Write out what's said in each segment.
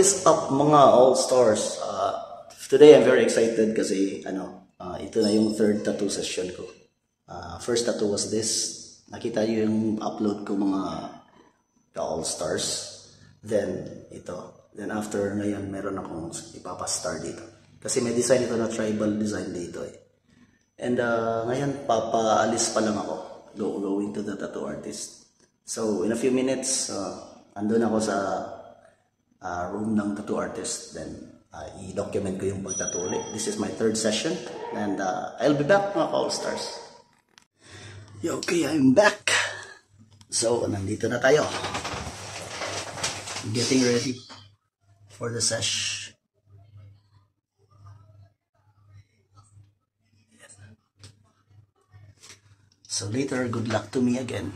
is up mga all-stars? Today I'm very excited kasi ito na yung third tattoo session ko. First tattoo was this. Nakita yung upload ko mga all-stars. Then ito. Then after ngayon meron akong ipapastar dito. Kasi may design ito na tribal design dito eh. And ngayon papaalis pa lang ako. Going to the tattoo artist. So in a few minutes, andun ako sa room ng tattoo artist. Then i-document ko yung pagtattoo ulit. This is my third session. And I'll be back mga all-stars. Okay, I'm back. So nandito na tayo. Getting ready for the sesh. So later, good luck to me again.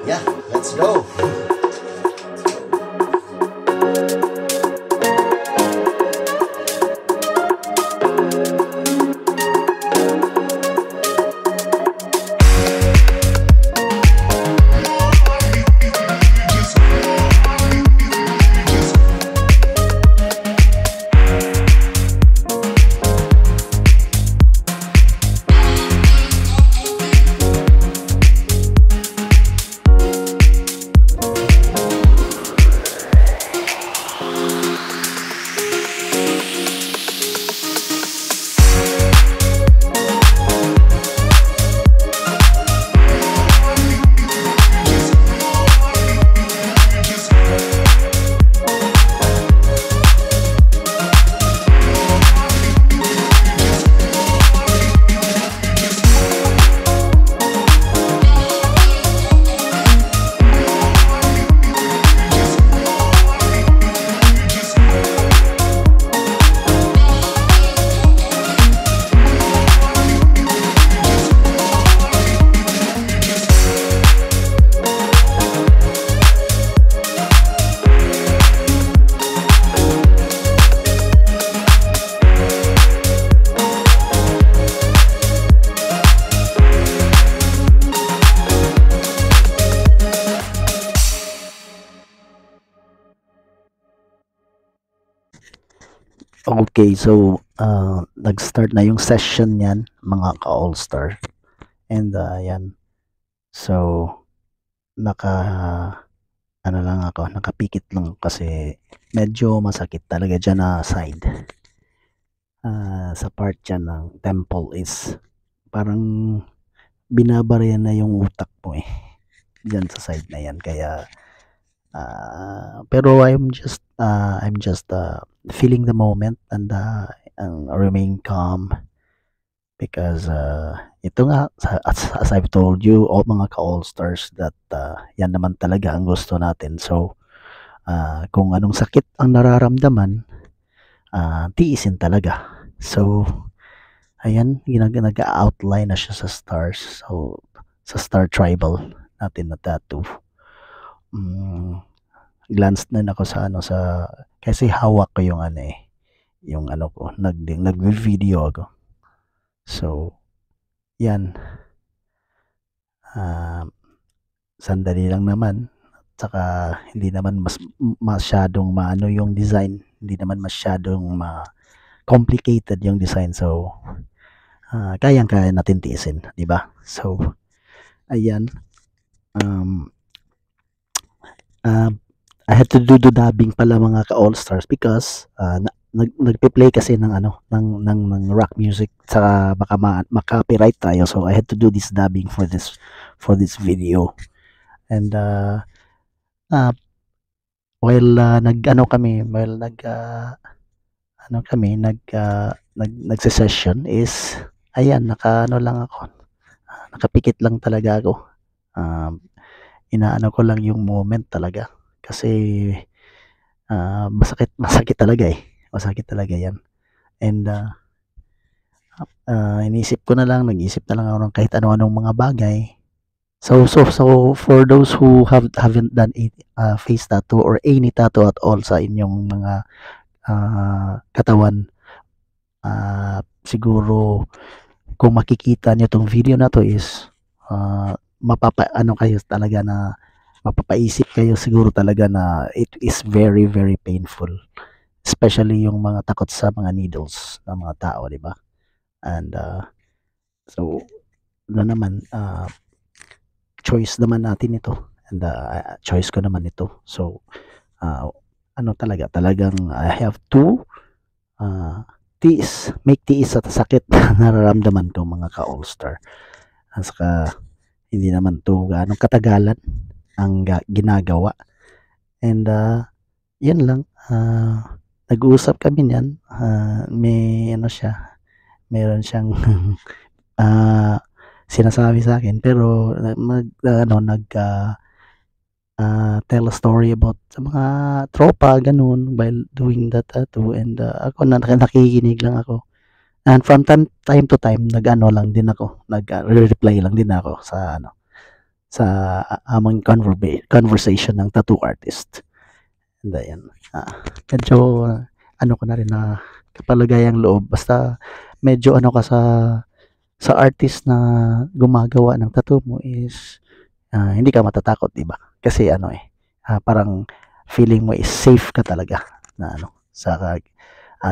Yeah, let's go. Okay, so nag-start na yung session niyan, mga ka-all-star. And yan. So nakapikit lang kasi medyo masakit talaga diyan na side. Sa part diyan ng temple is parang binabarya na yung utak mo eh. Diyan sa side na yan, kaya pero I'm just feeling the moment and remain calm because ito nga, as I've told you, all mga ka-all-stars, that yan naman talaga ang gusto natin. So kung anong sakit ang nararamdaman, tiisin talaga. So ayan, nag-outline na siya sa stars. So sa star tribal natin na tattoo. Glance na ako sa kasi hawak ko yung ko, nag-video ako. So yan, sandali lang naman, saka hindi naman masyadong maano yung design, hindi naman masyadong complicated yung design. So, kayang-kaya natin tiisin, di ba? So, ayan. I had to do the dubbing pala mga ka-all-stars because nagpe-play kasi ng ng rock music sa baka ma-copyright tayo, so I had to do this dubbing for this video. And while nagse-session is ayan, nakapikit lang talaga ako. Inaano ko lang yung moment talaga kasi masakit talaga masakit talaga yan. And nag-isip na lang ako ng kahit ano-anong mga bagay. So for those who haven't done a face tattoo or any tattoo at all sa inyong mga katawan, siguro kung makikita niyo tong video na to is kayo talaga na mapapaisip kayo siguro talaga na it is very very painful, especially yung mga takot sa mga needles ng mga tao, di ba? And so naman choice naman natin ito, and choice ko naman ito. So talagang I have to make tiis sa sakit na nararamdaman ko mga ka-all-star. At saka hindi naman to ganong katagalan ang ginagawa. And yun lang, nag-uusap kami niyan. May meron siyang sinasabi sa akin, pero tell a story about sa mga tropa ganun while doing that tattoo. And ako nakikinig lang ako, and from time to time lang din ako, nag-reply lang din ako sa among conversation ng tattoo artist. And ayan, medyo ko na rin na kapalagayang loob, basta medyo ka sa artist na gumagawa ng tattoo mo is hindi ka matatakot, di ba? Kasi parang feeling mo is safe ka talaga na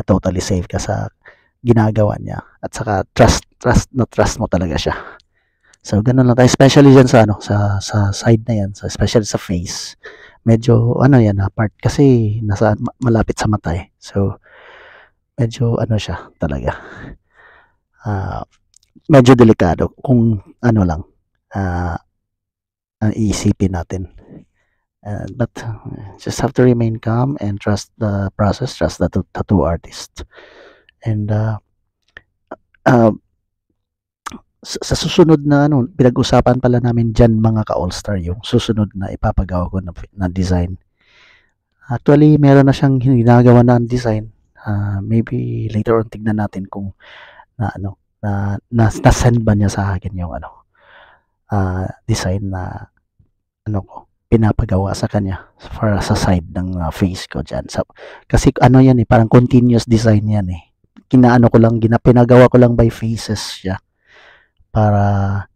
totally safe ka sa ginagawa niya, at saka trust mo talaga siya. So ganun lang tayo, especially dyan sa side na yan, especially sa face. Medyo yan part kasi nasa malapit sa mata So medyo siya talaga. Medyo delikado kung lang iisipin natin. But just have to remain calm and trust the process, trust the tattoo artist. And sa susunod na pinag-usapan pala namin dyan mga ka-all-star yung susunod na ipapagawa ko na design. Actually, meron na siyang ginagawa na design. Maybe later on tignan natin kung na-send ba niya sa akin yung design na pinapagawa sa kanya para sa side ng face ko dyan. So, kasi yan parang continuous design yan pinagawa ko lang by phases siya para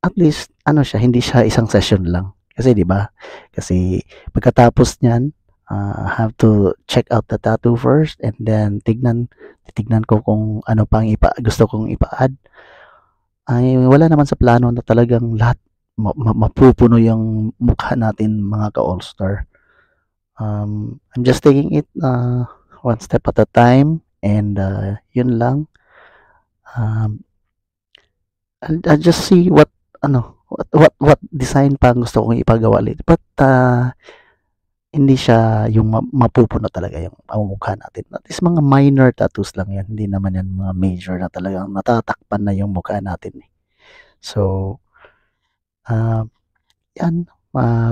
at least hindi siya isang session lang. Kasi di ba? Kasi pagkatapos niyan, have to check out the tattoo first, and then tignan ko kung ano pang gusto kong ipa-add. Ay wala naman sa plano na talagang lahat mapupuno yung mukha natin mga ka-all-star. I'm just taking it one step at a time, and yun lang. I'll just see what design pa gusto kong ipagawa ulit. But hindi siya yung mapupuno talaga yung mukha natin. At least mga minor tattoos lang yan. Hindi naman yan mga major na talagang natatakpan na yung mukha natin. So, yan.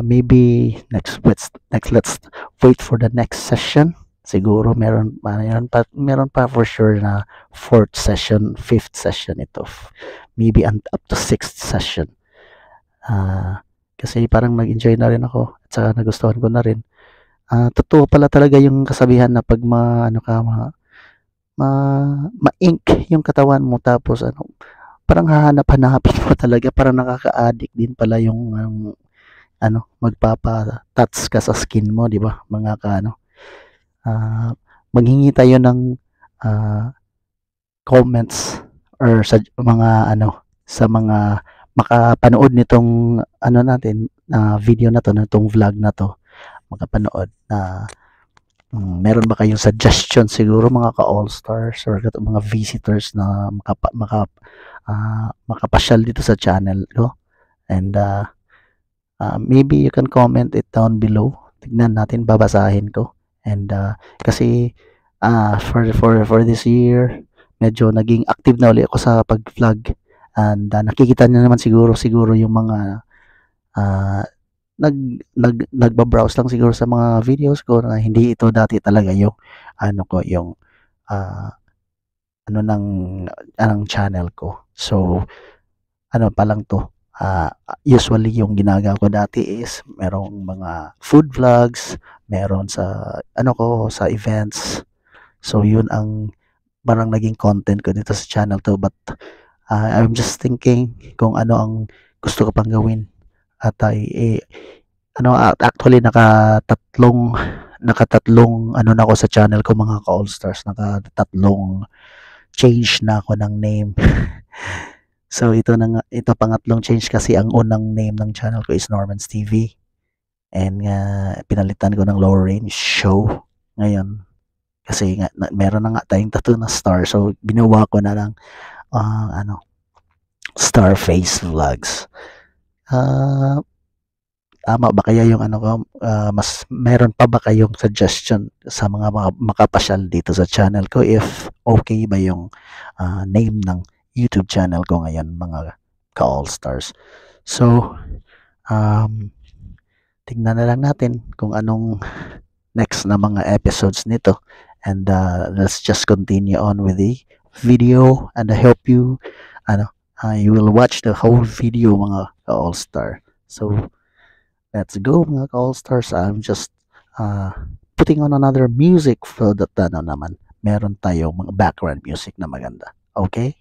Maybe let's wait for the next session. Siguro meron pa for sure na 4th session, 5th session ito. Maybe up to 6th session. Kasi parang nag-enjoy na rin ako, at saka nagustuhan ko na rin. Totoo pala talaga yung kasabihan na pag ma-ink yung katawan mo, tapos parang hahanap-hanapin mo talaga, parang nakaka-addict din pala yung magpapa-touch ka sa skin mo, di ba? Mga maghingi tayo ng comments or sa mga ano, sa mga makapanood nitong ano natin, video na 'to, nitong vlog na 'to, makapanood na meron ba kayong suggestion siguro mga ka-all stars or mga visitors na makapasyal dito sa channel ko, and maybe you can comment it down below. Tignan natin, babasahin ko. And kasi for this year, medyo naging active na ulit ako sa pag-vlog, and nakikita niyo naman siguro yung mga nagba-browse lang siguro sa mga videos ko na hindi ito dati talaga yung ano ko, yung ano ng channel ko. So ano pa lang to, usually yung ginagawa ko dati is merong mga food vlogs, meron sa ano ko, sa events. So yun ang parang naging content ko dito sa channel to, but I'm just thinking kung ano ang gusto ko pang gawin. At actually nakatatlong ano na ako sa channel ko mga ka-all stars, nakatatlong change na ako ng name. So ito pangatlong change, kasi ang unang name ng channel ko is Norman's TV, and pinalitan ko ng Low Range Show ngayon kasi nga meron na nga tayong tattoo na star, so binuwa ko na lang Starface Vlogs. Tama ba kaya yung ano ko? Mas meron pa ba kayong suggestion sa mga makapasyal dito sa channel ko, if okay ba yung name ng YouTube channel ko ngayon mga ka-all stars? So tignan na lang natin kung anong next na mga episodes nito, and let's just continue on with the video, and I hope you will watch the whole video mga ka-all star. So let's go mga ka-all stars. I'm just putting on another music for that naman. Meron tayong mga background music na maganda. Okay?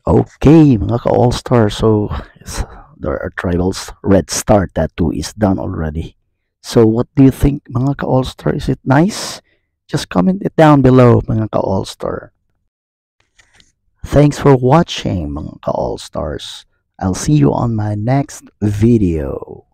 Okay, mga ka-all-star. So, there are tribals. Red Star tattoo is done already. So, what do you think, mga ka-all-star? Is it nice? Just comment it down below, mga ka-all-star. Thanks for watching, mga ka-all-stars. I'll see you on my next video.